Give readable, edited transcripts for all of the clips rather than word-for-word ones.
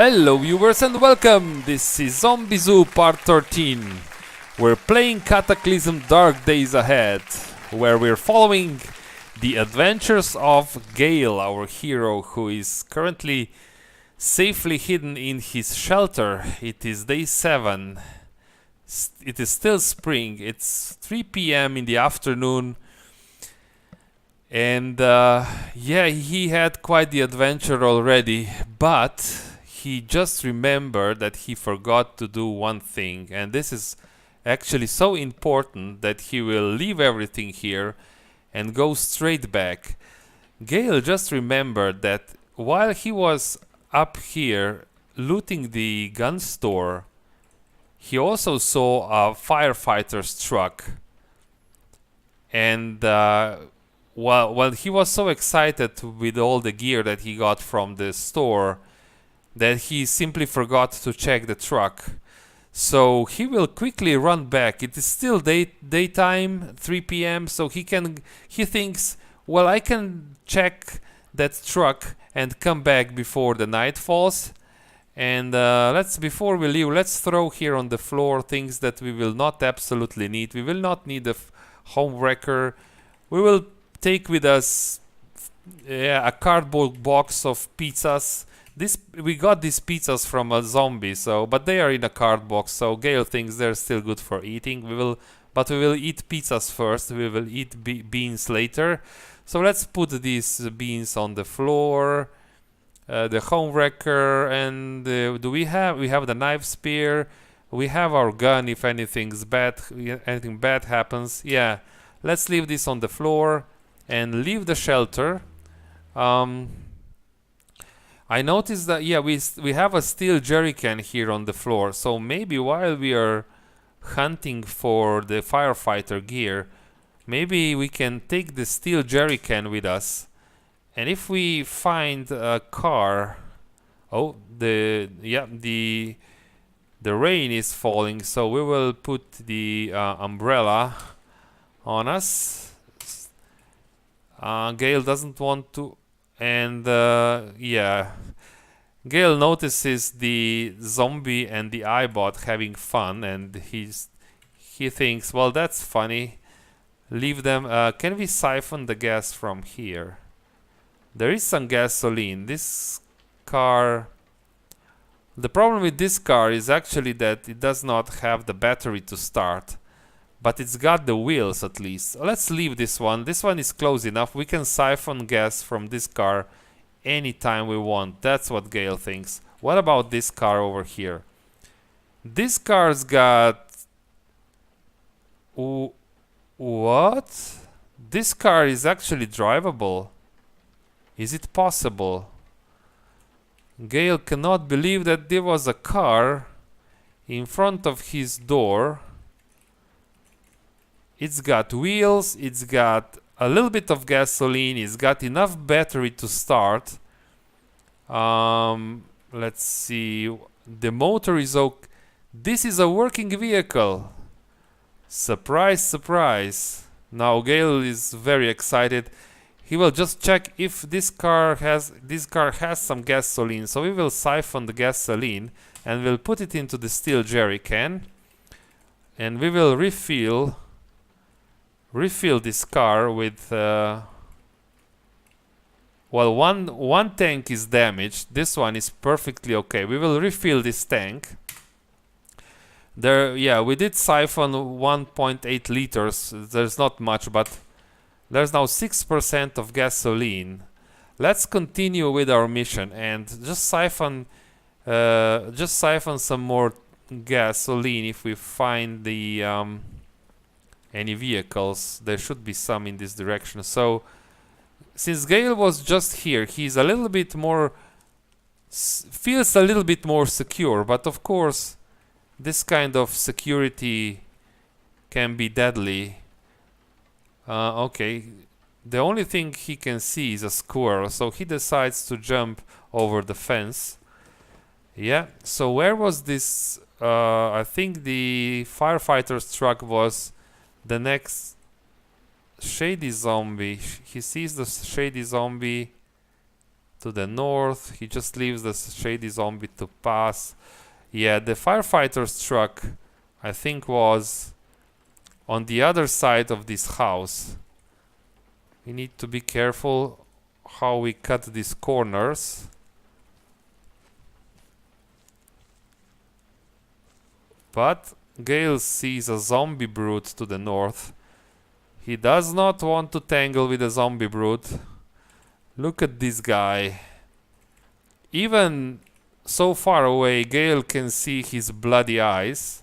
Hello viewers and welcome! This is Zombie Zoo Part 13. We're playing Cataclysm Dark Days Ahead, where we're following the adventures of Gale, our hero, who is currently safely hidden in his shelter. It is day 7. It is still spring. It's 3 p.m. in the afternoon. And yeah, he had quite the adventure already, but he just remembered that he forgot to do one thing, and this is actually so important that he will leave everything here and go straight back. Gale just remembered that while he was up here looting the gun store, he also saw a firefighter's truck, and while he was so excited with all the gear that he got from the store that he simply forgot to check the truck. So he will quickly run back. It is still daytime, 3 p.m. So he thinks, well, I can check that truck and come back before the night falls. And before we leave, let's throw here on the floor things that we will not absolutely need. We will not need a home wrecker. We will take with us a cardboard box of pizzas. We got these pizzas from a zombie, but they are in a card box, so Gale thinks they're still good for eating. But we will eat pizzas first. We will eat beans later. So let's put these beans on the floor. The home wrecker, and we have the knife spear. We have our gun if anything bad happens. Yeah, let's leave this on the floor and leave the shelter. I noticed that, yeah, we have a steel jerrycan here on the floor, so maybe while we are hunting for the firefighter gear, maybe we can take the steel jerrycan with us, and if we find a car... Oh, the rain is falling, so we will put the umbrella on us. Gale doesn't want to... And yeah, Gale notices the zombie and the iBot having fun, and he thinks, well, that's funny. Leave them. Can we siphon the gas from here? There is some gasoline. This car... The problem with this car is actually that it does not have the battery to start. But it's got the wheels at least. Let's leave this one. This one is close enough. We can siphon gas from this car anytime we want. That's what Gale thinks. What about this car over here? This car's got... What? This car is actually drivable. Is it possible? Gale cannot believe that there was a car in front of his door. It's got wheels, it's got a little bit of gasoline, it's got enough battery to start. Let's see, the motor is okay. This is a working vehicle. Surprise, surprise. Now Gale is very excited. He will just check if this car has some gasoline. So we will siphon the gasoline and we'll put it into the steel jerry can, and we will refill this car with well, one tank is damaged. This one is perfectly okay. We will refill this tank. Yeah, we did siphon 1.8 liters. There's not much, but there's now 6% of gasoline. Let's continue with our mission and just siphon some more gasoline if we find the any vehicles. There should be some in this direction. So since Gale was just here, he's a little bit more feels a little bit more secure, but of course this kind of security can be deadly. Okay, the only thing he can see is a squirrel, so he decides to jump over the fence. Yeah, so where was this? I think the firefighter's truck was the next shady zombie. He sees the shady zombie to the north. He just leaves the shady zombie to pass. Yeah, the firefighter's truck, I think, was on the other side of this house. We need to be careful how we cut these corners. But Gale sees a zombie brute to the north. He does not want to tangle with a zombie brute. Look at this guy. Even so far away, Gale can see his bloody eyes.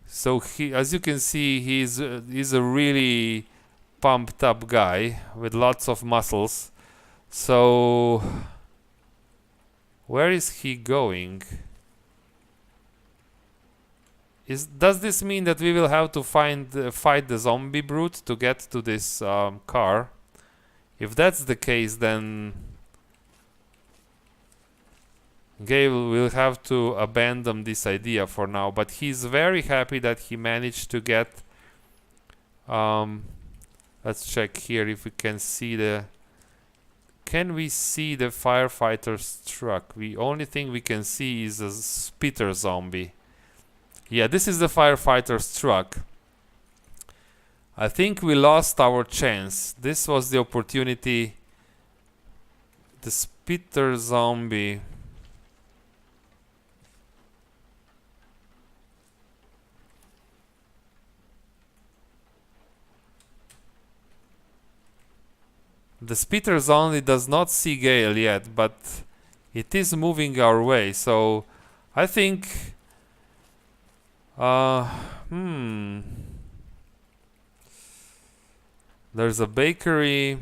So he, as you can see, he's a really pumped up guy with lots of muscles. So where is he going? Does this mean that we will have to fight the zombie brute to get to this car? If that's the case, then Gale will have to abandon this idea for now. But he's very happy that he managed to get... let's check here if we can see the... Can we see the firefighter's truck? The only thing we can see is a spitter zombie. Yeah, this is the firefighter's truck. I think we lost our chance. This was the opportunity. The spitter zombie. The spitter zombie does not see Gale yet, but it is moving our way. So I think... There's a bakery.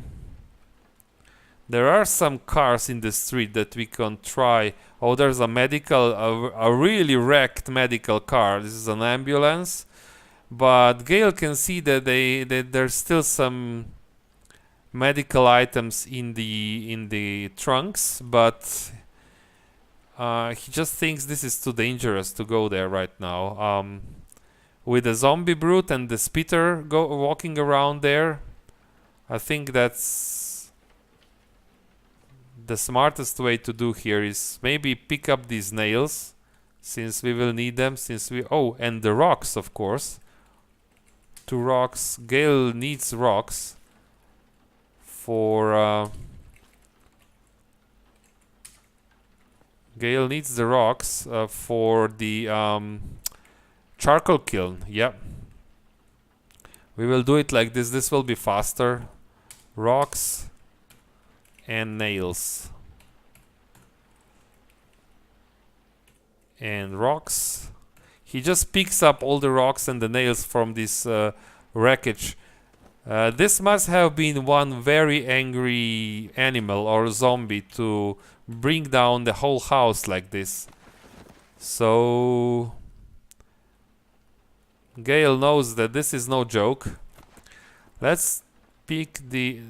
There are some cars in the street that we can try. Oh, there's a medical, a really wrecked medical car. This is an ambulance. But Gale can see that there's still some medical items in the trunks, but he just thinks this is too dangerous to go there right now. With the zombie brute and the spitter walking around there, I think that's the smartest way to do here is maybe pick up these nails, since we will need them, oh, and the rocks, of course. 2 rocks. Gale needs rocks for... Gale needs the rocks for the charcoal kiln. Yep. We will do it like this. This will be faster. Rocks and nails. And rocks. He just picks up all the rocks and the nails from this wreckage. This must have been one very angry animal or zombie to bring down the whole house like this. So Gale knows that this is no joke. Let's peek the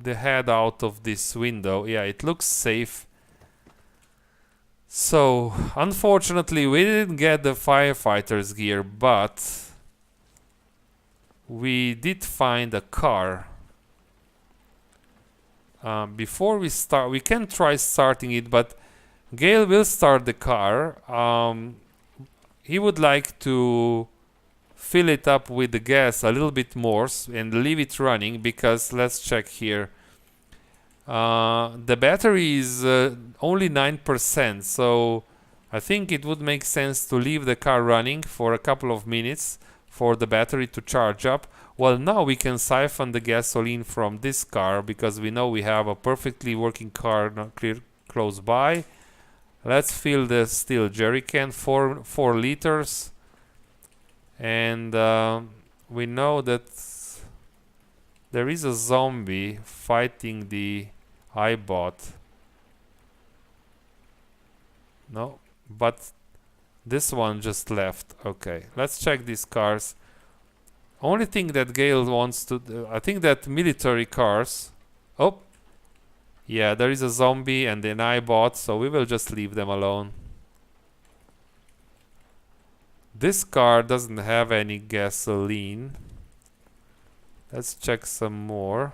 head out of this window. Yeah, it looks safe. So unfortunately we didn't get the firefighter's gear, but we did find a car. Before we start, we can try starting it, but Gale will start the car. He would like to fill it up with the gas a little bit more and leave it running, because let's check here. The battery is only 9%, so I think it would make sense to leave the car running for a couple of minutes for the battery to charge up. Well, now we can siphon the gasoline from this car, because we know we have a perfectly working car close by. Let's fill the steel jerry can, 4 liters. And we know that there is a zombie fighting the iBot. No, but this one just left. Okay, let's check these cars. Only thing that Gale wants to do, I think that military cars. Oh, yeah, there is a zombie and an iBot, so we will just leave them alone. This car doesn't have any gasoline. Let's check some more.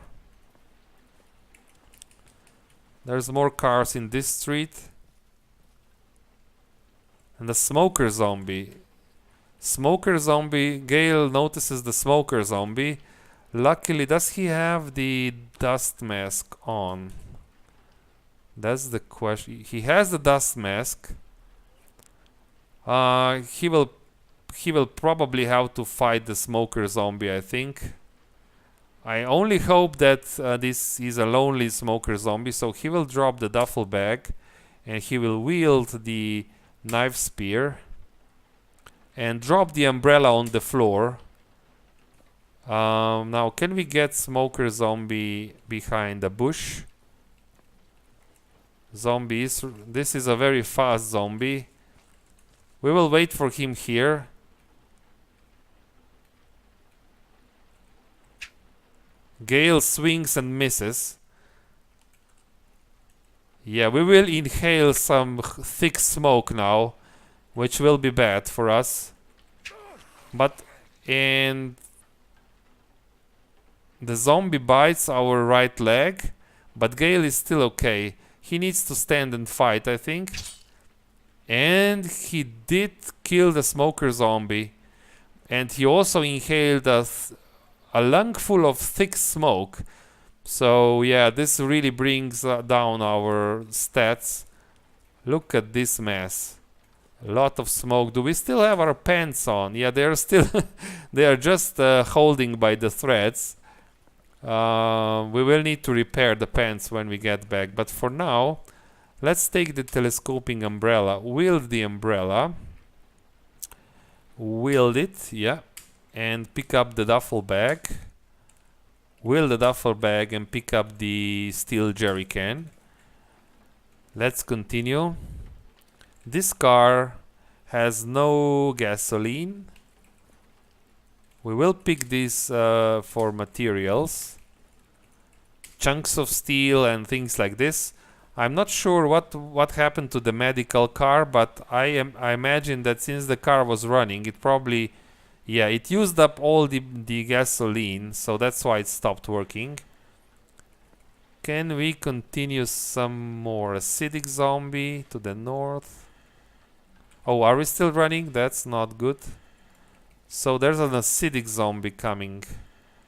There's more cars in this street. And the smoker zombie. Smoker zombie. Gale notices the smoker zombie. Luckily, does he have the dust mask on? That's the question. He has the dust mask. He will probably have to fight the smoker zombie, I think. I only hope that this is a lonely smoker zombie, so he will drop the duffel bag and he will wield the knife spear and drop the umbrella on the floor. Now, can we get smoker zombie behind the bush? Zombies. This is a very fast zombie. We will wait for him here. Gale swings and misses. Yeah, we will inhale some thick smoke now, which will be bad for us. And the zombie bites our right leg, but Gale is still okay. He needs to stand and fight, I think. And he did kill the smoker zombie. And he also inhaled a lungful of thick smoke. So yeah, this really brings down our stats. Look at this mess. A lot of smoke. Do we still have our pants on? Yeah, they are still they are just holding by the threads. We will need to repair the pants when we get back, but for now let's take the telescoping umbrella, wield the umbrella, wield it, yeah, and pick up the duffel bag, wield the duffel bag and pick up the steel jerry can. Let's continue. This car has no gasoline. We will pick this for materials, chunks of steel and things like this. I'm not sure what happened to the medical car, but I imagine that since the car was running, it probably, yeah, it used up all the gasoline, so that's why it stopped working. Can we continue some more? Acidic zombie to the north. Oh, are we still running? That's not good. So there's an acidic zombie coming,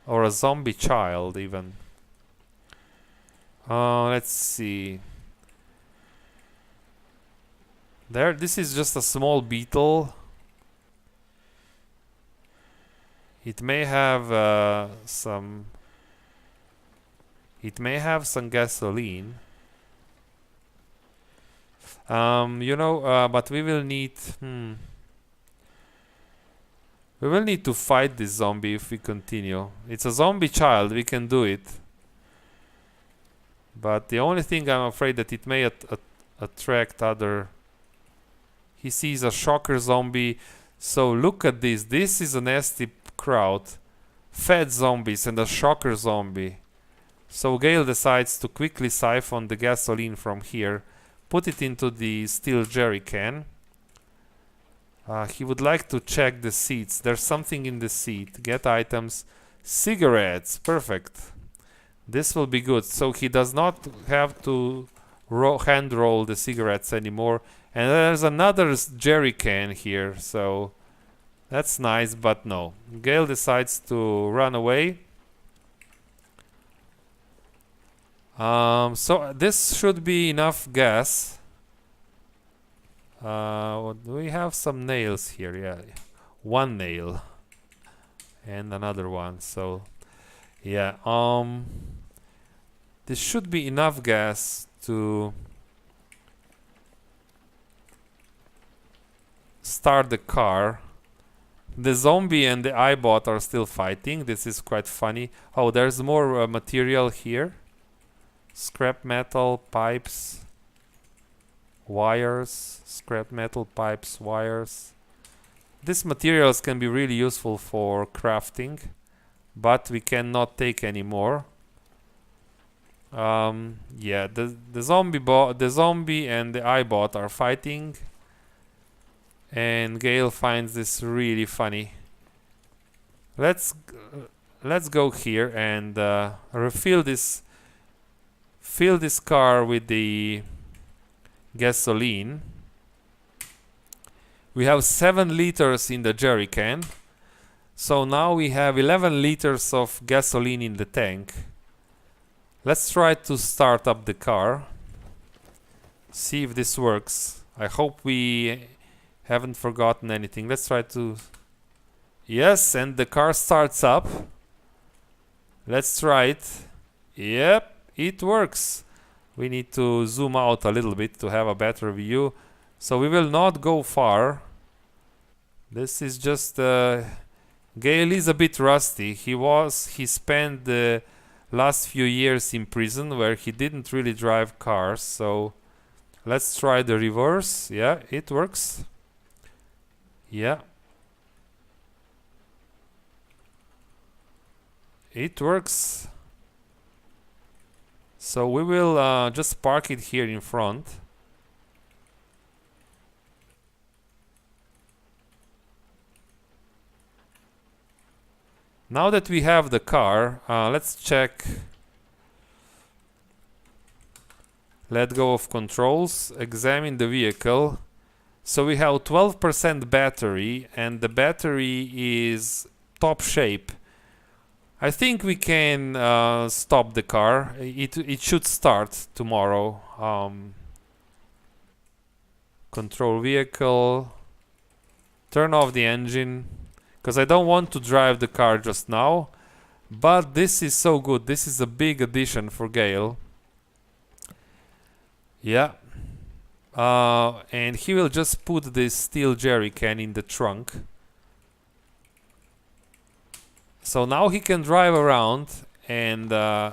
or a zombie child even. Let's see. This is just a small beetle. It may have some. It may have some gasoline. But we will need. We will need to fight this zombie if we continue. It's a zombie child, we can do it. But the only thing I'm afraid that it may attract other... He sees a shocker zombie. So look at this. This is a nasty crowd. Fat zombies and a shocker zombie. So Gale decides to quickly siphon the gasoline from here. Put it into the steel jerry can. He would like to check the seats. There's something in the seat. Get items. Cigarettes. Perfect. This will be good. So he does not have to hand roll the cigarettes anymore. And there's another jerry can here. So that's nice, but no. Gale decides to run away. So this should be enough gas. Do we have some nails here? Yeah, one nail and another one. So yeah, this should be enough gas to start the car. The zombie and the iBot are still fighting. This is quite funny. Oh, there's more material here. Scrap metal, pipes, wires, scrap metal, pipes, wires. These materials can be really useful for crafting, but we cannot take any more. Yeah, the zombie and the iBot are fighting, and Gale finds this really funny. Let's go here and refill this fill this car with the gasoline. We have 7 liters in the jerry can. So now we have 11 liters of gasoline in the tank. Let's try to start up the car. See if this works. I hope we haven't forgotten anything. Let's try to... Yes, and the car starts up. Let's try it. Yep, it works. We need to zoom out a little bit to have a better view. So we will not go far. This is just... Gale is a bit rusty. He spent the last few years in prison where he didn't really drive cars. So let's try the reverse. Yeah, it works. Yeah. It works. So we will just park it here in front. Now that we have the car, let's check. Let go of controls, examine the vehicle. So we have 12% battery and the battery is top shape. I think we can stop the car. It should start tomorrow. Control vehicle. Turn off the engine. Because I don't want to drive the car just now. But this is so good. This is a big addition for Gale. Yeah. And he will just put this steel jerry can in the trunk. So now he can drive around and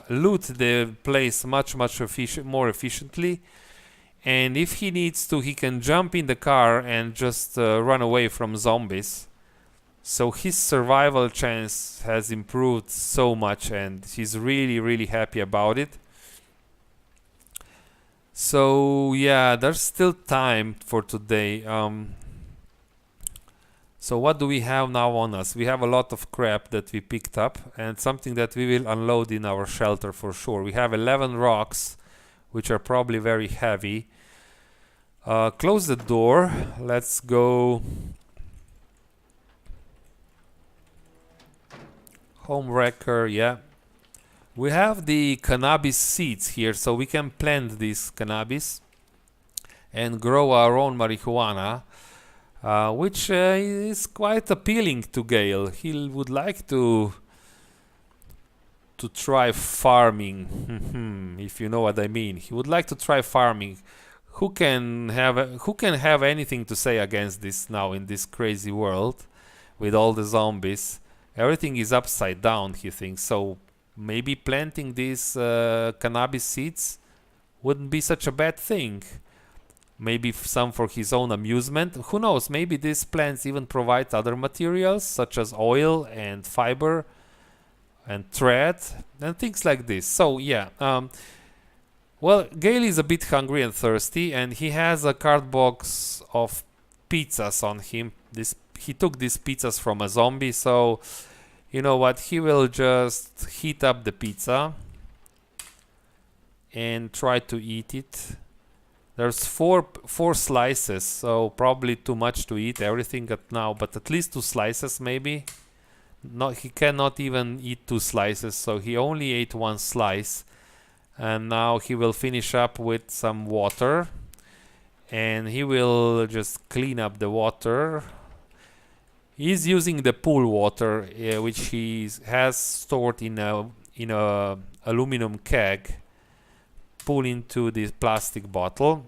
loot the place much more efficiently. And if he needs to, he can jump in the car and just run away from zombies. So his survival chance has improved so much and he's really happy about it. So yeah, there's still time for today. So what do we have now on us? We have a lot of crap that we picked up and something that we will unload in our shelter for sure. We have 11 rocks, which are probably very heavy. Close the door. Let's go. Home wrecker, yeah. We have the cannabis seeds here, so we can plant this cannabis and grow our own marijuana. Which is quite appealing to Gale. He would like to try farming, if you know what I mean. He would like to try farming. Who can have anything to say against this now in this crazy world with all the zombies? Everything is upside down, he thinks. So maybe planting these cannabis seeds wouldn't be such a bad thing. Maybe some for his own amusement. Who knows? Maybe these plants even provide other materials such as oil and fiber and thread and things like this. So yeah, well, Gale is a bit hungry and thirsty, and he has a card box of pizzas on him. He took these pizzas from a zombie, so you know what? He will just heat up the pizza and try to eat it. There's four slices, so probably too much to eat everything now, but at least 2 slices maybe. No, he cannot even eat 2 slices, so he only ate 1 slice. And now he will finish up with some water, and he will just clean up the water. He's using the pool water, which he has stored in a aluminum keg. Pull into this plastic bottle.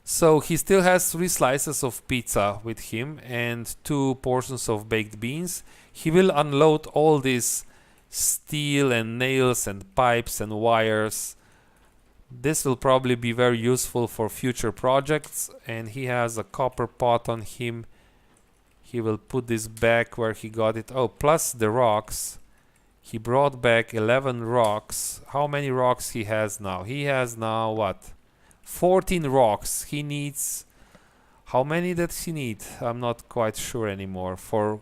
So he still has 3 slices of pizza with him and 2 portions of baked beans. He will unload all these steel and nails and pipes and wires. This will probably be very useful for future projects, and he has a copper pot on him. He will put this back where he got it. Oh, plus the rocks. He brought back 11 rocks. How many rocks he has now? He has now what? 14 rocks. He needs... How many does he need? I'm not quite sure anymore. For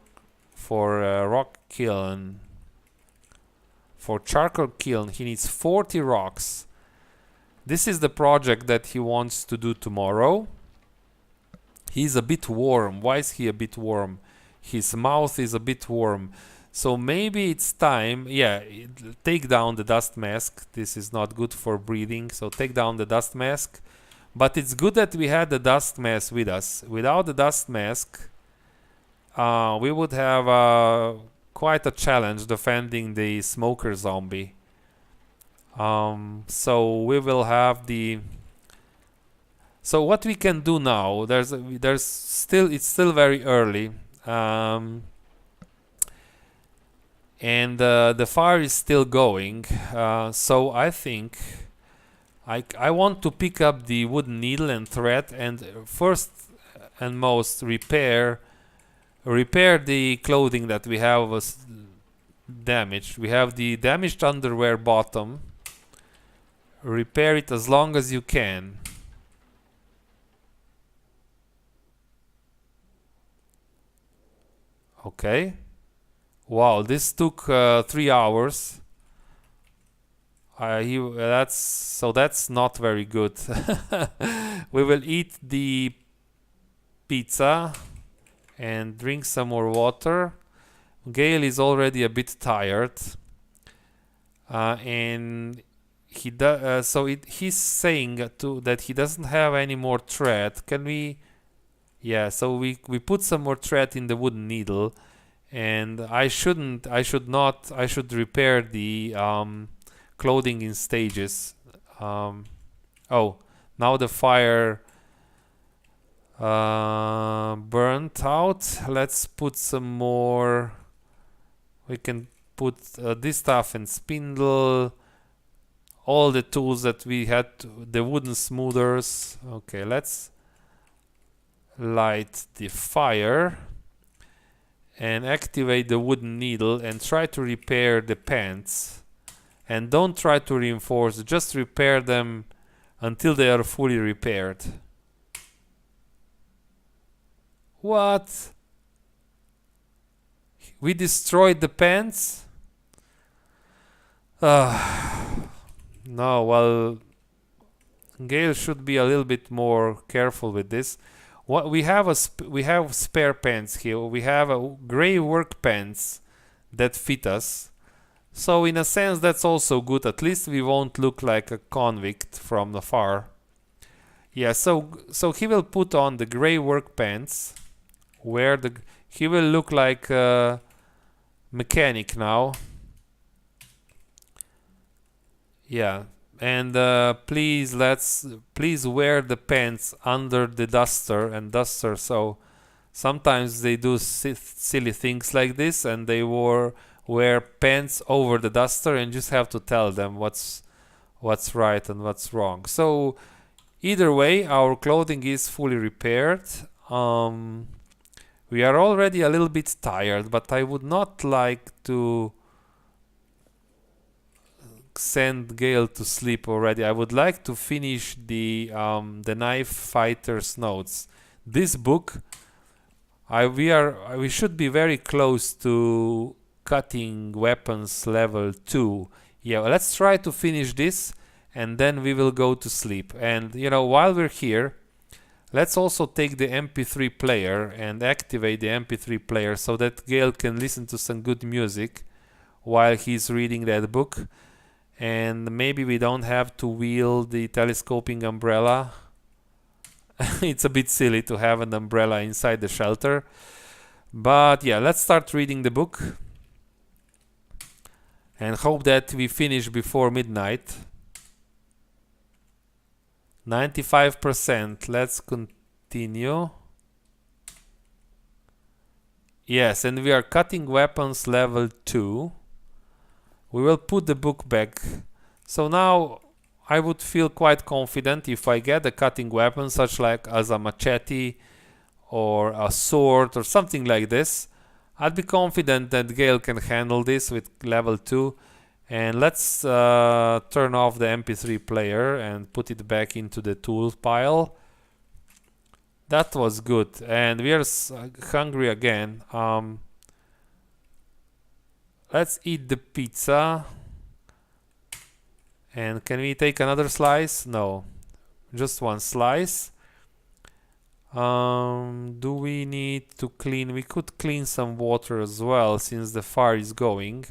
rock kiln. For charcoal kiln, he needs 40 rocks. This is the project that he wants to do tomorrow. He's a bit warm. Why is he a bit warm? His mouth is a bit warm. So maybe it's time, yeah, take down the dust mask. This is not good for breathing, so take down the dust mask. But it's good that we had the dust mask with us. Without the dust mask, we would have quite a challenge defending the smoker zombie. So we will have the... So what we can do now, it's still very early. And the fire is still going. So I think I want to pick up the wooden needle and thread and first and most repair the clothing that we have was damaged. We have the damaged underwear bottom. Repair it as long as you can. Okay. Wow, this took 3 hours. That's not very good. We will eat the pizza and drink some more water. Gale is already a bit tired, and he's saying that he doesn't have any more thread. Can we? Yeah. So we put some more thread in the wooden needle, and I should repair the clothing in stages. Oh, now the fire burnt out. Let's put some more. We can put this stuff and spindle, all the tools that we had, the wooden smoothers. Okay, let's light the fire and activate the wooden needle and try to repair the pants. And don't try to reinforce, just repair them until they are fully repaired. What? We destroyed the pants? No, well, Gale should be a little bit more careful with this. What we have spare pants here. We have a gray work pants that fit us. So in a sense that's also good. At least we won't look like a convict from afar. Yeah, so he will put on the gray work pants. He will look like a mechanic now. Yeah, and please wear the pants under the duster. So sometimes they do silly things like this, and they wear pants over the duster, and just have to tell them what's right and what's wrong. So either way, our clothing is fully repaired. We are already a little bit tired, but I would not like to send Gale to sleep already. I would like to finish the knife fighter's notes. This book, we should be very close to cutting weapons level 2. Yeah, let's try to finish this, and then we will go to sleep. And while we're here, let's also take the MP3 player and activate the MP3 player so that Gale can listen to some good music while he's reading that book. And maybe we don't have to wield the telescoping umbrella. It's a bit silly to have an umbrella inside the shelter. But yeah, let's start reading the book. And hope that we finish before midnight. 95%. Let's continue. Yes, and we are cutting weapons level 2. We will put the book back. So now I would feel quite confident if I get a cutting weapon such like as a machete or a sword or something like this. I'd be confident that Gale can handle this with level 2. And let's turn off the MP3 player and put it back into the tools pile. That was good. And we are hungry again. Let's eat the pizza. And can we take another slice? No, just one slice. Do we need to clean? We could clean some water as well since the fire is going.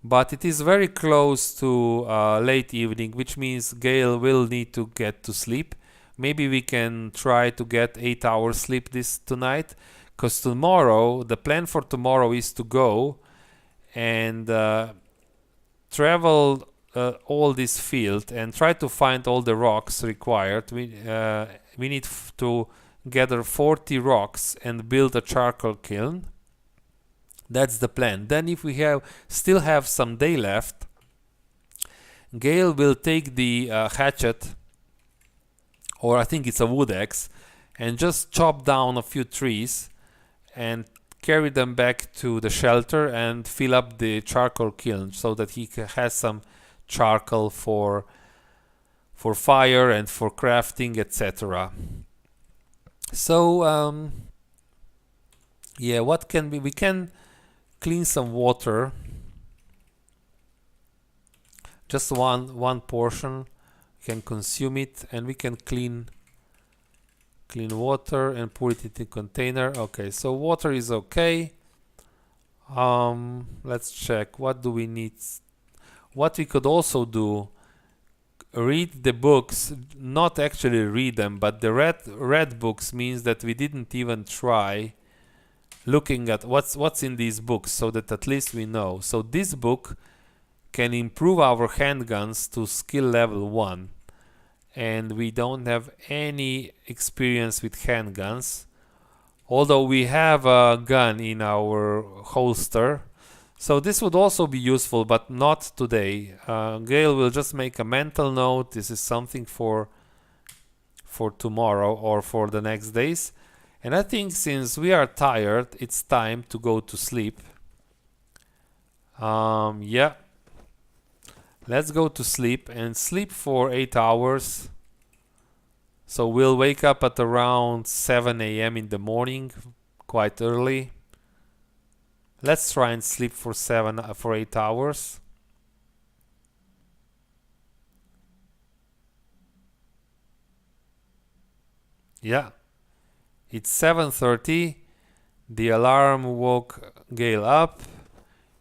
But it is very close to late evening, which means Gale will need to get to sleep. Maybe we can try to get 8 hours sleep tonight, because tomorrow, the plan for tomorrow is to go and travel all this field and try to find all the rocks required. We need to gather 40 rocks and build a charcoal kiln. That's the plan. Then if we still have some day left, Gale will take the hatchet, or I think it's a wood axe, and just chop down a few trees and carry them back to the shelter and fill up the charcoal kiln so that he has some charcoal for fire and for crafting, etc. So yeah, what can we can clean some water, just one portion. We can consume it, and we can clean water and put it in a container. Okay, so water is okay. Let's check, what do we need? What we could also do, read the books, not actually read them, but the red books means that we didn't even try looking at what's in these books, so that at least we know. So this book can improve our handguns to skill level 1, and we don't have any experience with handguns, although we have a gun in our holster. So this would also be useful, but not today. Gale will just make a mental note. This is something for tomorrow or for the next days. And I think since we are tired, it's time to go to sleep. Yeah. Let's go to sleep and sleep for 8 hours. So we'll wake up at around 7 a.m. in the morning, quite early. Let's try and sleep for 8 hours. Yeah. It's 7:30. The alarm woke Gale up.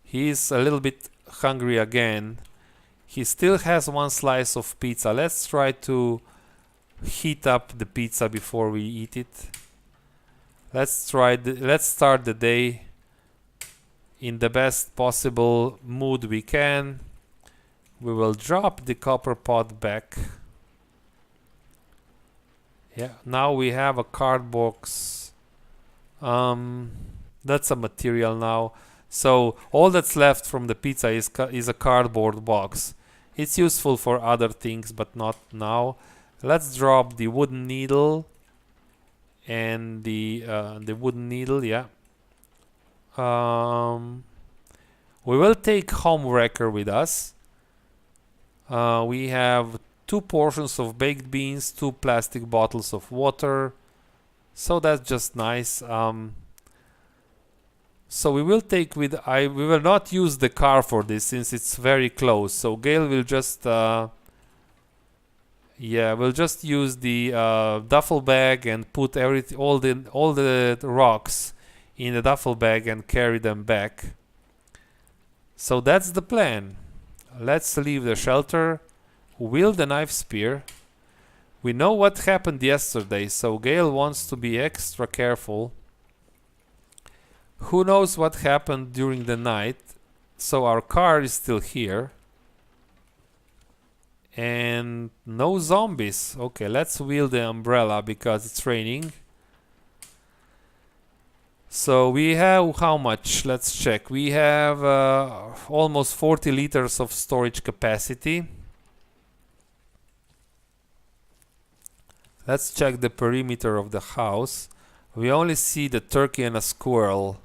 He's a little bit hungry again. He still has one slice of pizza. Let's try to heat up the pizza before we eat it. Let's start the day in the best possible mood we can. We will drop the copper pot back. Yeah, now we have a card box. That's a material now. So all that's left from the pizza is a cardboard box. It's useful for other things, but not now. Let's drop the wooden needle and the wooden needle. Yeah. We will take home wrecker with us. We have 2 portions of baked beans, 2 plastic bottles of water. So that's just nice. So we will take we will not use the car for this since it's very close. So Gale will just we'll just use the duffel bag and put all the rocks in the duffel bag and carry them back. So that's the plan. Let's leave the shelter, wield the knife spear. We know what happened yesterday, so Gale wants to be extra careful. Who knows what happened during the night? So our car is still here. And no zombies. Okay, let's wield the umbrella because it's raining. So we have how much? Let's check. We have almost 40 liters of storage capacity. Let's check the perimeter of the house. We only see the turkey and a squirrel.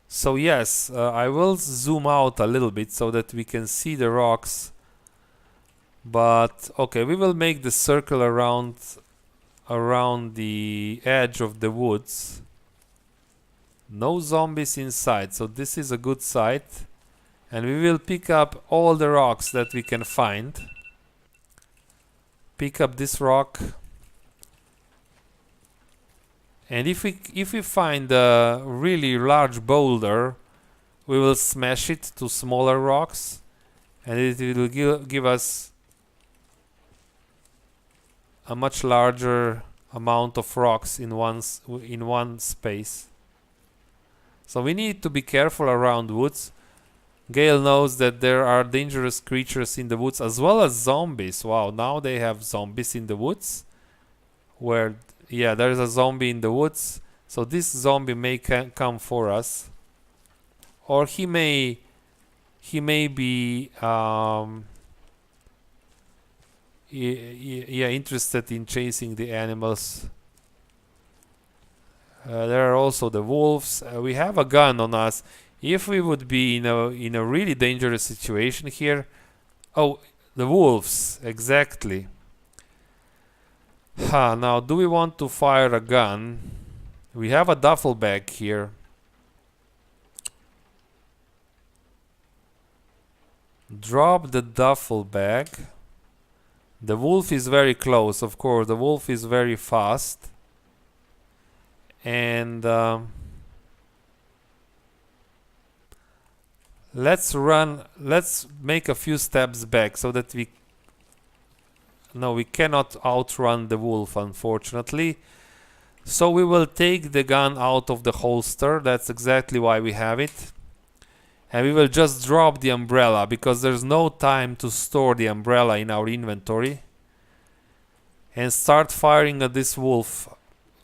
So yes, I will zoom out a little bit so that we can see the rocks. But okay, we will make the circle around the edge of the woods. No zombies inside, so this is a good site. And we will pick up all the rocks that we can find. Pick up this rock. And if we find a really large boulder, we will smash it to smaller rocks, and it will give us a much larger amount of rocks in one space. So we need to be careful around woods. Gale knows that there are dangerous creatures in the woods as well as zombies. Wow, now they have zombies in the woods. Where, yeah, there's a zombie in the woods. So this zombie may come for us. Or he may be interested in chasing the animals. There are also the wolves. We have a gun on us. If we would be in a really dangerous situation here. Oh, the wolves, exactly. Now, do we want to fire a gun? We have a duffel bag here. Drop the duffel bag. The wolf is very close, of course. The wolf is very fast. And let's make a few steps back so that we cannot outrun the wolf, unfortunately. So we will take the gun out of the holster. That's exactly why we have it. And we will just drop the umbrella because there's no time to store the umbrella in our inventory. And start firing at this wolf.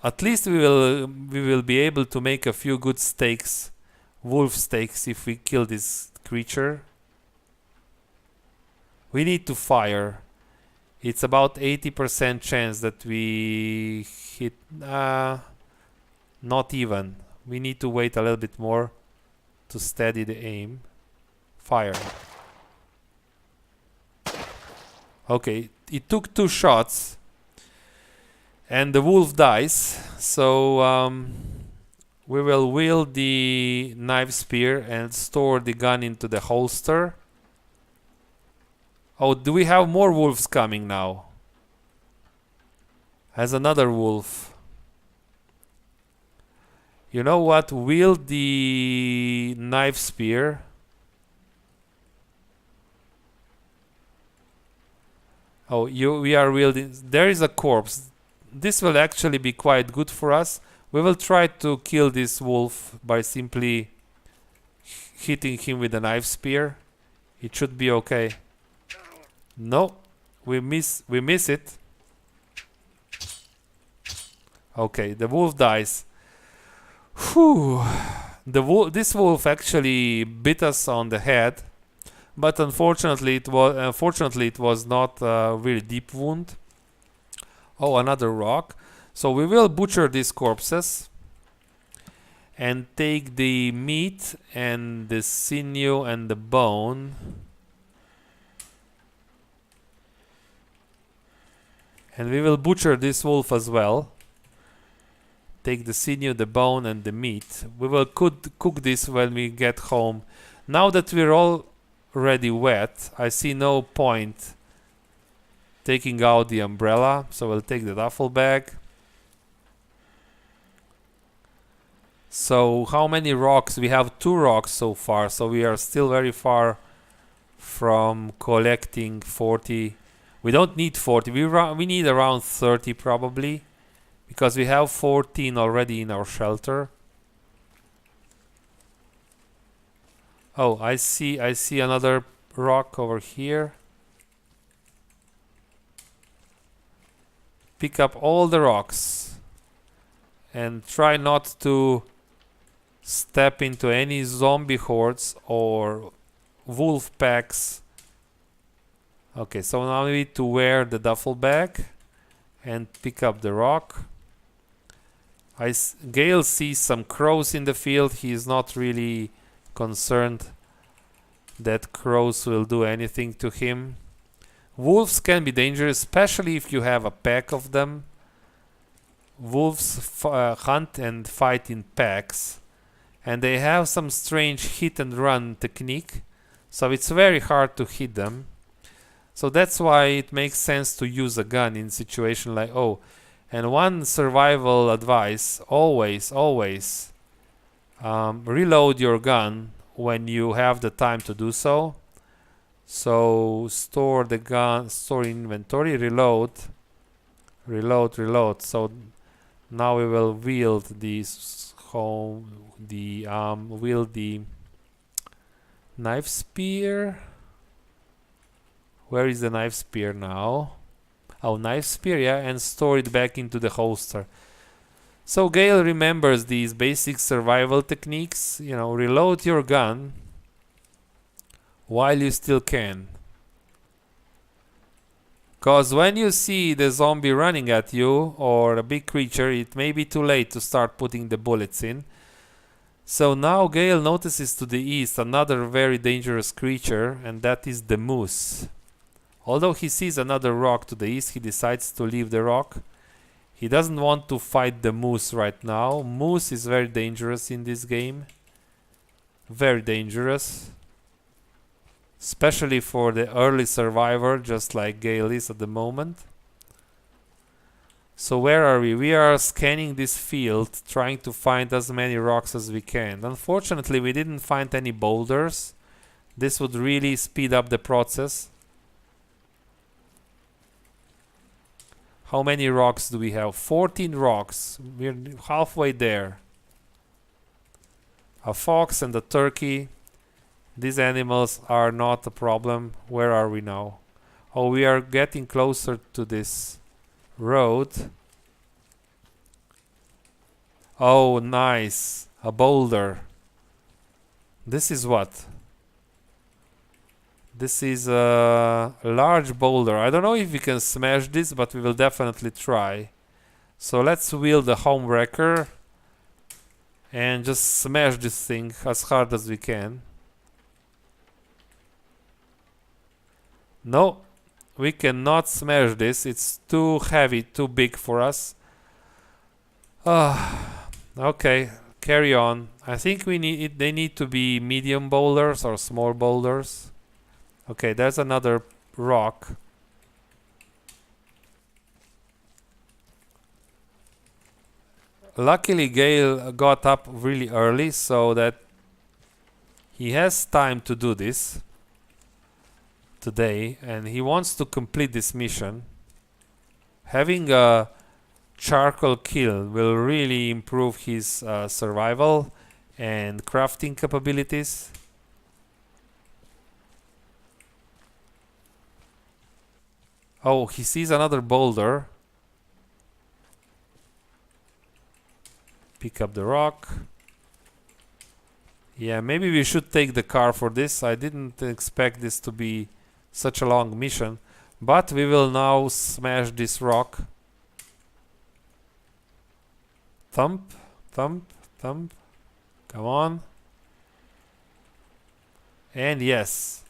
At least we will be able to make a few good steaks, wolf steaks, if we kill this creature. We need to fire. It's about 80% chance that we hit. Not even. We need to wait a little bit more to steady the aim. Fire. Okay, it took 2 shots. And the wolf dies. So we will wield the knife spear and store the gun into the holster. Oh, do we have more wolves coming now? As another wolf. You know what? Wield the knife spear. Oh, we are wielding. There is a corpse. This will actually be quite good for us. We will try to kill this wolf by simply hitting him with a knife spear. It should be okay. No, we miss it. Okay, the wolf dies. Whew. This wolf actually bit us on the head, but unfortunately it was not a really deep wound. Oh, another rock. So we will butcher these corpses and take the meat and the sinew and the bone. And we will butcher this wolf as well. Take the sinew, the bone and the meat. We will cook this when we get home. Now that we're already wet, I see no point taking out the umbrella. So we'll take the duffel bag. So how many rocks? We have 2 rocks so far. So we are still very far from collecting 40. We don't need 40. We need around 30 probably. Because we have 14 already in our shelter. Oh, I see another rock over here. Pick up all the rocks. And try not to step into any zombie hordes or wolf packs. Okay, so now we need to wear the duffel bag and pick up the rock. Gale sees some crows in the field. He is not really concerned that crows will do anything to him. Wolves can be dangerous, especially if you have a pack of them. Wolves hunt and fight in packs, and they have some strange hit and run technique. So it's very hard to hit them. So that's why it makes sense to use a gun in situation like, oh, and one survival advice, always reload your gun when you have the time to do so. So store the gun, store inventory, reload. So now we will wield these wield the knife spear. Where is the knife spear now? Oh, knife spear, yeah, and store it back into the holster. So Gale remembers these basic survival techniques. You know, reload your gun while you still can. Because when you see the zombie running at you or a big creature, it may be too late to start putting the bullets in. So now Gale notices to the east another very dangerous creature, and that is the moose. Although he sees another rock to the east, he decides to leave the rock. He doesn't want to fight the moose right now. Moose is very dangerous in this game. Very dangerous. Especially for the early survivor, just like Gale is at the moment. So where are we? We are scanning this field, trying to find as many rocks as we can. Unfortunately, we didn't find any boulders. This would really speed up the process. How many rocks do we have? 14 rocks. We're halfway there. A fox and a turkey. These animals are not a problem. Where are we now? Oh, we are getting closer to this road. Oh, nice. A boulder. This is what? This is a large boulder. I don't know if we can smash this, but we will definitely try. So let's wield the homewrecker and just smash this thing as hard as we can. No, we cannot smash this. It's too heavy, too big for us. Okay, carry on. I think we need they need to be medium boulders or small boulders. Okay, there's another rock. Luckily, Gale got up really early so that he has time to do this today, and he wants to complete this mission. Having a charcoal kiln will really improve his survival and crafting capabilities. Oh, he sees another boulder. Pick up the rock. Yeah, maybe we should take the car for this. I didn't expect this to be such a long mission, but we will now smash this rock. Thump, thump, thump. Come on. And yes,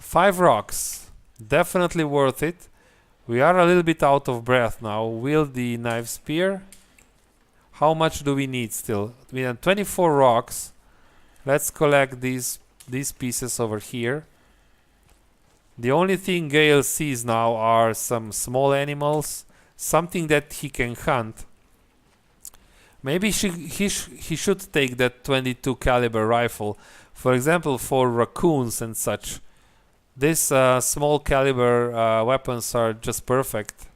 5 rocks. Definitely worth it. We are a little bit out of breath now. Wield the knife spear. How much do we need still? We have 24 rocks. Let's collect these pieces over here. The only thing Gale sees now are some small animals, something that he can hunt. Maybe he should take that 22 caliber rifle, for example, for raccoons and such. These small caliber weapons are just perfect,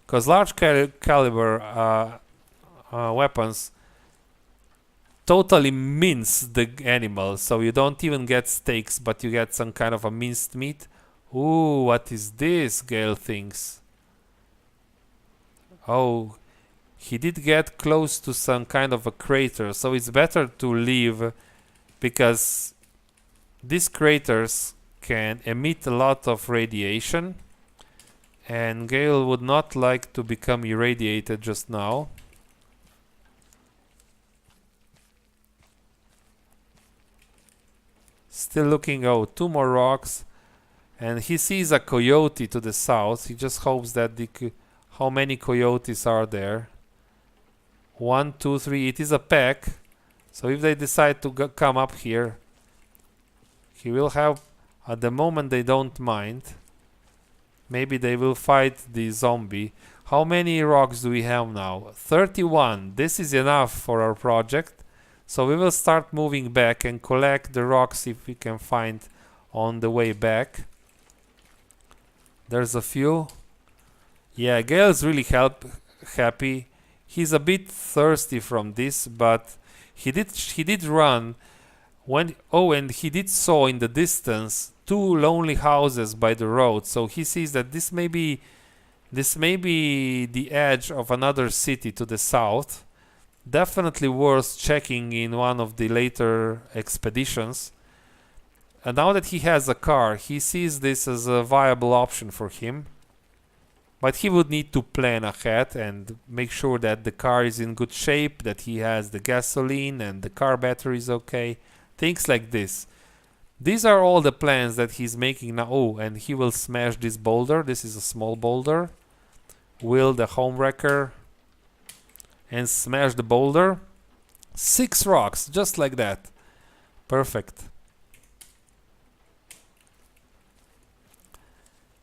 because large caliber weapons totally mince the animal, so you don't even get steaks, but you get some kind of a minced meat. Ooh, what is this? Gale thinks. Oh, he did get close to some kind of a crater, so it's better to leave, because these craters can emit a lot of radiation, and Gale would not like to become irradiated just now. Still looking. Oh, 2 more rocks, and he sees a coyote to the south. He just hopes that how many coyotes are there? 1, 2, 3. It is a pack, so if they decide to come up here, He will have, at the moment they don't mind. Maybe they will fight the zombie. How many rocks do we have now? 31. This is enough for our project. So we will start moving back and collect the rocks if we can find on the way back. There's a few. Yeah, Gale's really happy. He's a bit thirsty from this, but he did run when and he did saw in the distance 2 lonely houses by the road. So he sees that this may be the edge of another city to the south. Definitely worth checking in one of the later expeditions. And now that he has a car, he sees this as a viable option for him. But he would need to plan ahead and make sure that the car is in good shape, that he has the gasoline and the car battery is okay. Things like this. These are all the plans that he's making now. Oh, and he will smash this boulder. This is a small boulder. Will the homewrecker and smash the boulder. 6 rocks, just like that. Perfect.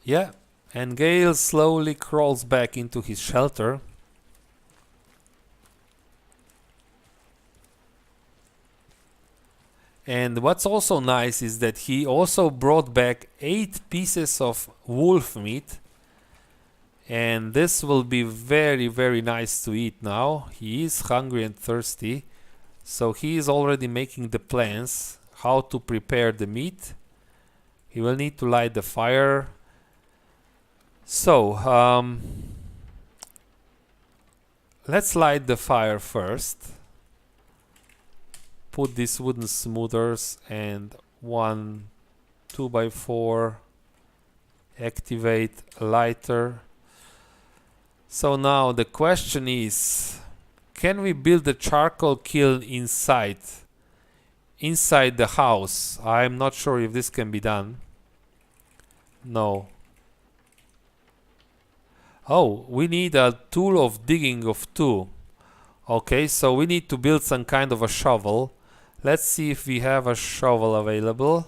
Yeah, and Gale slowly crawls back into his shelter. And what's also nice is that he also brought back 8 pieces of wolf meat. And this will be very, very nice to eat now. He is hungry and thirsty. So he is already making the plans how to prepare the meat. He will need to light the fire. So, let's light the fire first. Put these wooden smoothers and 1 2x4. Activate a lighter. So now the question is, can we build a charcoal kiln inside the house? I'm not sure if this can be done. No. Oh, we need a tool of digging of 2. Okay, so we need to build some kind of a shovel. Let's see if we have a shovel available.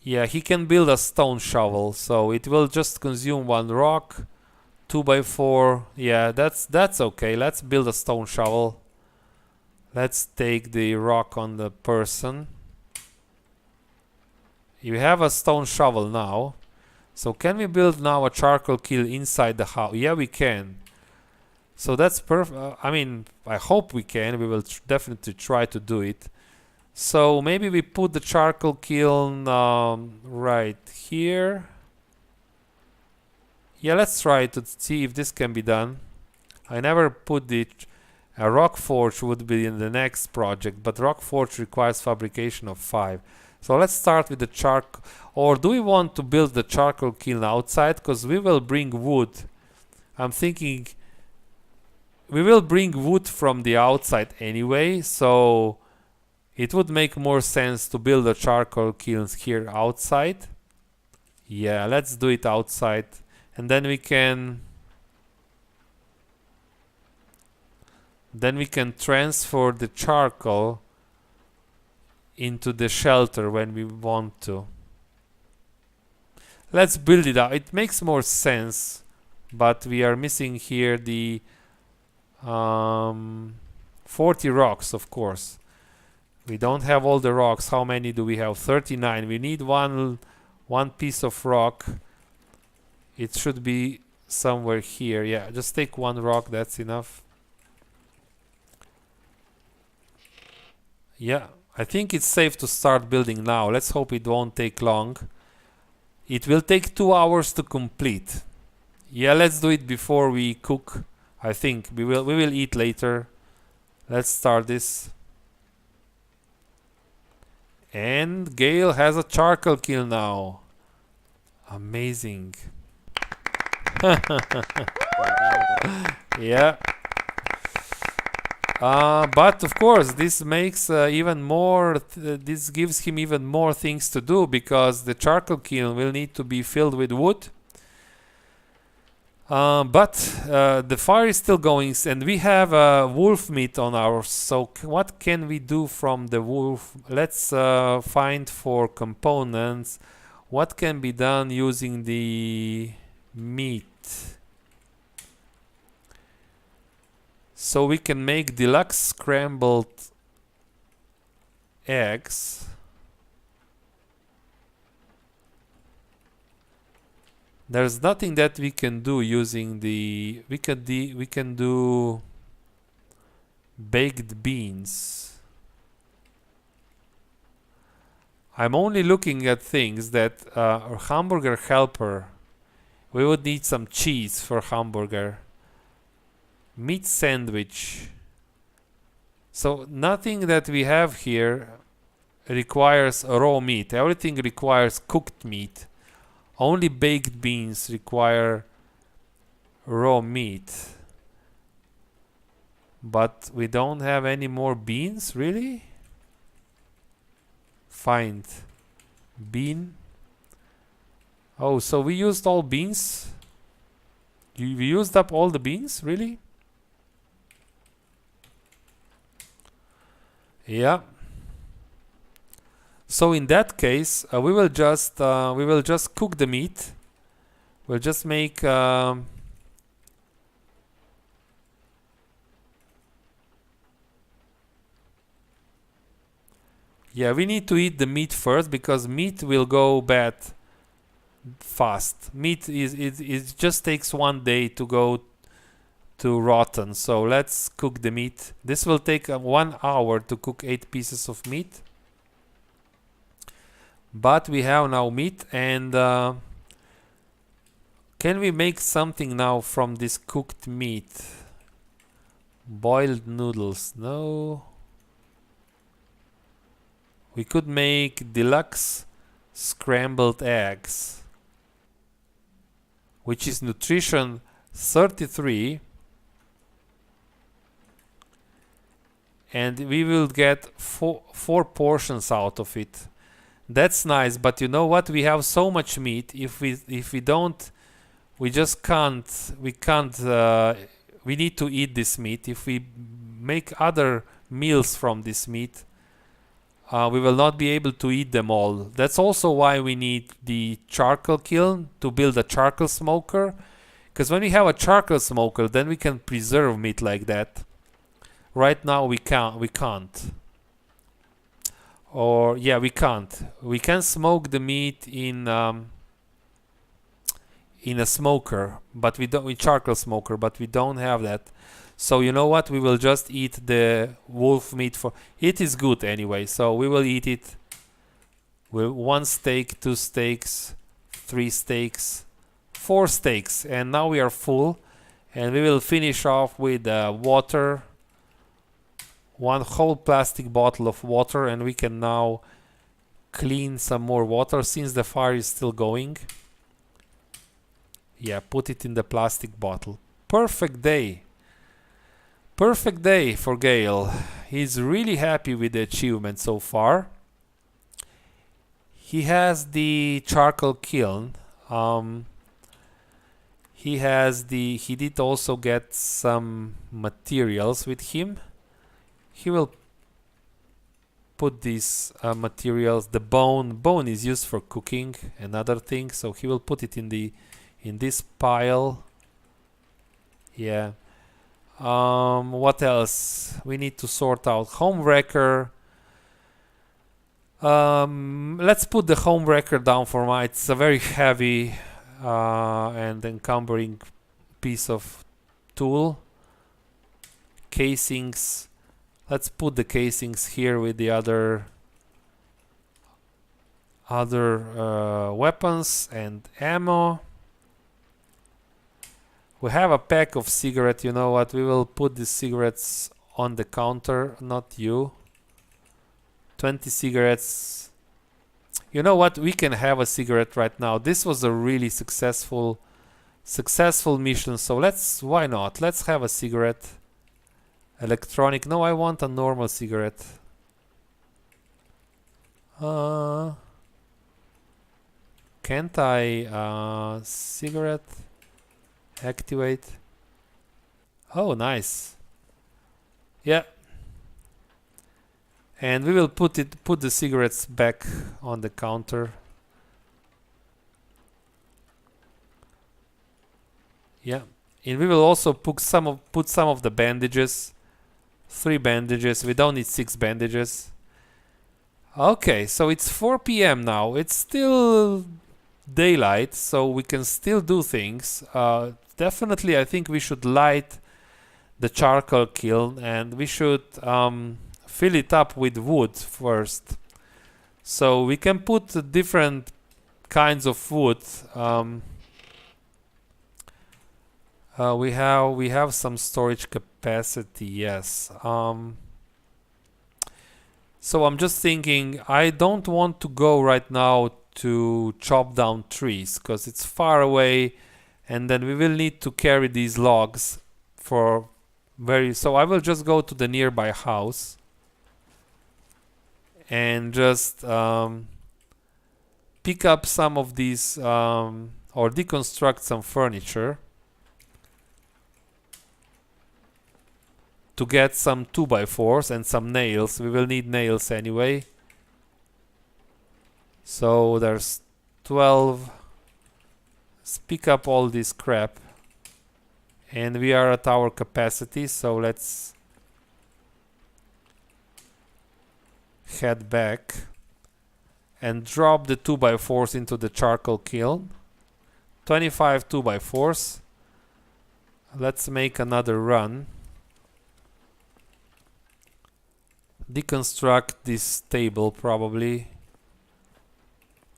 Yeah, he can build a stone shovel, so it will just consume 1 rock. 2x4. Yeah, that's okay. Let's build a stone shovel. Let's take the rock on the person. You have a stone shovel now. So can we build now a charcoal kiln inside the house? Yeah, we can. So that's perfect. I mean, I hope we can. We will definitely try to do it. So maybe we put the charcoal kiln right here. Yeah, let's try to see if this can be done. I never put a rock forge would be in the next project, but rock forge requires fabrication of 5. So let's start with the charcoal. Or do we want to build the charcoal kiln outside? Because we will bring wood. I'm thinking we will bring wood from the outside anyway, so it would make more sense to build the charcoal kilns here outside. Yeah, let's do it outside. And then we can transfer the charcoal into the shelter when we want to. Let's build it out. It makes more sense, but we are missing here the 40 rocks, of course. We don't have all the rocks. How many do we have? 39. We need one piece of rock. It should be somewhere here. Yeah, just take 1 rock. That's enough. Yeah, I think it's safe to start building now. Let's hope it won't take long. It will take 2 hours to complete. Yeah, let's do it before we cook. I think we will eat later. Let's start this. And Gale has a charcoal kiln now. Amazing. Yeah. But of course, this makes even more. This gives him even more things to do because the charcoal kiln will need to be filled with wood. But the fire is still going, and we have wolf meat on our. So what can we do from the wolf? Let's find for components. What can be done using the meat? So we can make deluxe scrambled eggs. There's nothing that we can do using the. We can do baked beans. I'm only looking at things that hamburger helper. We would need some cheese for hamburger. Meat sandwich. So nothing that we have here requires raw meat. Everything requires cooked meat. Only baked beans require raw meat. But we don't have any more beans, really? Find bean. Oh, so we used all beans? We used up all the beans, really? Yeah. So in that case, we will just cook the meat. We'll just make yeah, we need to eat the meat first because meat will go bad fast. Meat it just takes 1 day to go to rotten. So let's cook the meat. This will take 1 hour to cook 8 pieces of meat. But we have now meat, and can we make something now from this cooked meat? Boiled noodles, no. We could make deluxe scrambled eggs, which is nutrition 33, and we will get four portions out of it. That's nice, but you know what? We have so much meat. If we don't, we just can't. We can't. We need to eat this meat. If we make other meals from this meat, we will not be able to eat them all. That's also why we need the charcoal kiln to build a charcoal smoker. Because when we have a charcoal smoker, then we can preserve meat like that. Right now we can't. Or yeah, we can't. We can smoke the meat in a smoker, but we don't. In charcoal smoker, but we don't have that. So you know what? We will just eat the wolf meat for. It is good anyway, so we will eat it. With 1 steak, 2 steaks, 3 steaks, 4 steaks, and now we are full. And we will finish off with water. 1 whole plastic bottle of water, and we can now clean some more water since the fire is still going. Yeah, put it in the plastic bottle. Perfect day. Perfect day for Gale. He's really happy with the achievement so far. He has the charcoal kiln. He did also get some materials with him. He will put these materials. The bone is used for cooking and other things, so he will put it in this pile. Yeah. What else? We need to sort out home wrecker. Let's put the home wrecker down for now. It's a very heavy and encumbering piece of tool. Casings. Let's put the casings here with the other weapons and ammo. We have a pack of cigarettes. You know what? We will put the cigarettes on the counter, not you. 20 cigarettes. You know what? We can have a cigarette right now. This was a really successful mission. So why not? Let's have a cigarette. Electronic. No, I want a normal cigarette. Can't I? Cigarette. Activate. Oh, nice. Yeah. And we will put the cigarettes back on the counter. Yeah. And we will also put some of the bandages. 3 bandages. We don't need 6 bandages. Okay, so it's 4 p.m. now. It's still daylight, so we can still do things. Definitely, I think we should light the charcoal kiln, and we should fill it up with wood first. So we can put different kinds of wood. We have some storage capacity, yes. So I'm just thinking, I don't want to go right now to chop down trees because it's far away, and then we will need to carry these logs for so I will just go to the nearby house and just pick up some of these or deconstruct some furniture to get some 2x4s and some nails. We will need nails anyway. So there's 12. Let's pick up all this crap. And we are at our capacity, so let's head back and drop the 2x4s into the charcoal kiln. 25 2x4s. Let's make another run. Deconstruct this table probably.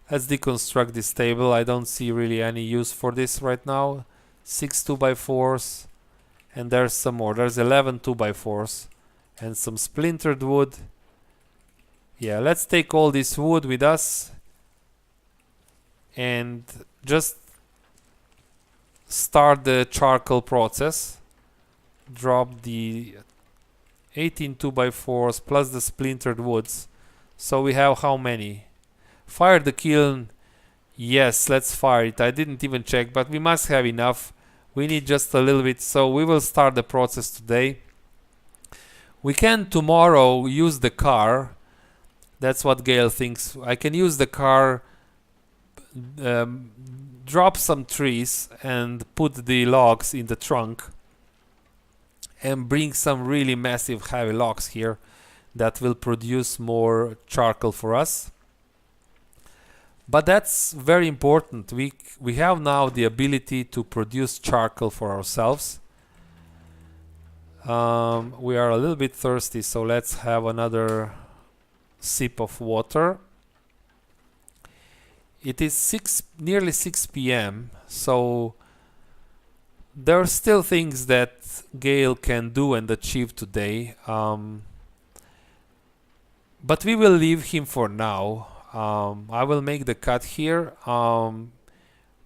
Let's deconstruct this table. I don't see really any use for this right now. 6 2x4s, and there's some more. There's 11 2x4s and some splintered wood. Yeah, let's take all this wood with us and just start the charcoal process. Drop the 18 2x4s plus the splintered woods. So we have how many? Fire the kiln. Yes, let's fire it. I didn't even check, but we must have enough. We need just a little bit, so we will start the process today. We can tomorrow use the car. That's what Gale thinks. I can use the car, drop some trees and put the logs in the trunk and bring some really massive heavy logs here that will produce more charcoal for us. But that's very important. We have now the ability to produce charcoal for ourselves. We are a little bit thirsty, so let's have another sip of water. It is nearly 6 p.m. so there are still things that Gale can do and achieve today. But we will leave him for now. I will make the cut here.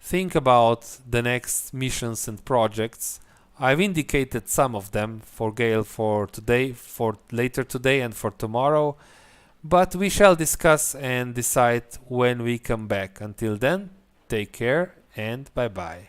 Think about the next missions and projects. I've indicated some of them for Gale for today, for later today and for tomorrow, but we shall discuss and decide when we come back. Until then, take care and bye bye.